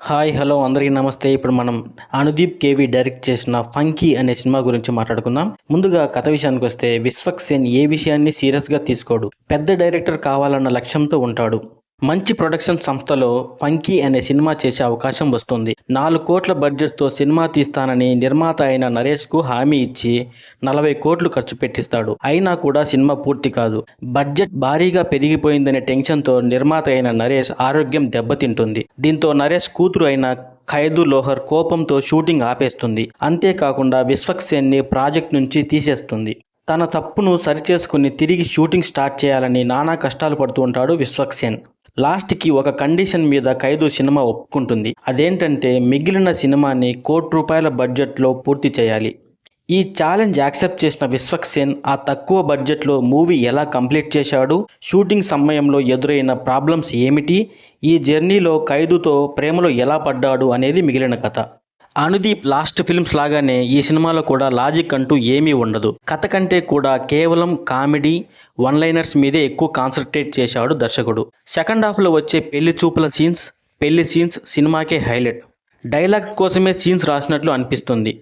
Hi hello అందరికీ నమస్తే. ఇప్పుడు మనం అనుదీప్ కేవి డైరెక్ట్ చేసిన ఫంకీ అనే సినిమా గురించి మాట్లాడుకుందాం. ముందుగా కథ విషయానికి వస్తే విశ్వక్ సేన్ ఏ విషయాన్ని సీరియస్గా తీసుకోడు. పెద్ద డైరెక్టర్ కావాలన్న లక్ష్యంతో ఉంటాడు. మంచి ప్రొడక్షన్ సంస్థలో ఫంకీ అనే సినిమా చేసే అవకాశం వస్తుంది. 4 కోట్ల బడ్జెట్తో సినిమా తీస్తానని నిర్మాత అయిన నరేష్కు హామీ ఇచ్చి 40 కోట్లు ఖర్చు పెట్టిస్తాడు. అయినా కూడా సినిమా పూర్తి కాదు. బడ్జెట్ భారీగా పెరిగిపోయిందనే టెన్షన్తో నిర్మాత అయిన నరేష్ ఆరోగ్యం దెబ్బతింటుంది. దీంతో నరేష్ కూతురు అయిన ఖైదు లోహర్ కోపంతో షూటింగ్ ఆపేస్తుంది. అంతేకాకుండా విశ్వక్ సేన్ని ప్రాజెక్ట్ నుంచి తీసేస్తుంది. తన తప్పును సరిచేసుకుని తిరిగి షూటింగ్ స్టార్ట్ చేయాలని నానా కష్టాలు పడుతూ ఉంటాడు విశ్వక్ సేన్. లాస్ట్కి ఒక కండిషన్ మీద ఖైదు సినిమా ఒప్పుకుంటుంది. అదేంటంటే మిగిలిన సినిమాని ₹1 బడ్జెట్లో పూర్తి చేయాలి. ఈ ఛాలెంజ్ యాక్సెప్ట్ చేసిన విశ్వక్ సేన్ ఆ తక్కువ బడ్జెట్లో మూవీ ఎలా కంప్లీట్ చేశాడు, షూటింగ్ సమయంలో ఎదురైన ప్రాబ్లమ్స్ ఏమిటి, ఈ జర్నీలో ఖైదుతో ప్రేమలో ఎలా పడ్డాడు అనేది మిగిలిన కథ. అనుదీప్ లాస్ట్ ఫిల్మ్స్ లాగానే ఈ సినిమాలో కూడా లాజిక్ అంటూ ఏమీ ఉండదు. కథ కంటే కూడా కేవలం కామెడీ, వన్ లైనర్స్ మీదే ఎక్కువ కాన్సన్ట్రేట్ చేశాడు దర్శకుడు. సెకండ్ హాఫ్లో వచ్చే పెళ్లి సీన్స్ సినిమాకే హైలైట్. డైలాగ్స్ కోసమే సీన్స్ రాసినట్లు అనిపిస్తుంది.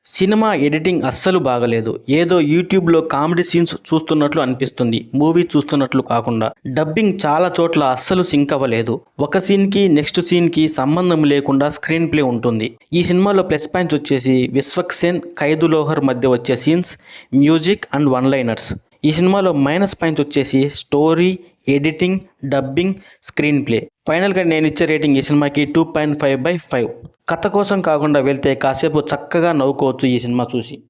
సినిమా ఎడిటింగ్ అస్సలు బాగలేదు. ఏదో యూట్యూబ్లో కామెడీ సీన్స్ చూస్తున్నట్లు అనిపిస్తుంది, మూవీ చూస్తున్నట్లు కాకుండా. డబ్బింగ్ చాలా చోట్ల అస్సలు సింక్ అవ్వలేదు. ఒక సీన్కి నెక్స్ట్ సీన్కి సంబంధం లేకుండా స్క్రీన్ ప్లే ఉంటుంది. ఈ సినిమాలో ప్లస్ పాయింట్స్ వచ్చేసి విశ్వక్ సేన్, ఖైదు లోహర్ మధ్య వచ్చే scenes, music and one liners. ఈ సినిమాలో మైనస్ పాయింట్స్ వచ్చేసి story, editing, dubbing, screen play. ఫైనల్గా నేను ఇచ్చే రేటింగ్ ఈ సినిమాకి 2.5/5. కథ కోసం కాకుండా వెళ్తే కాసేపు చక్కగా నవ్వుకోవచ్చు ఈ సినిమా చూసి.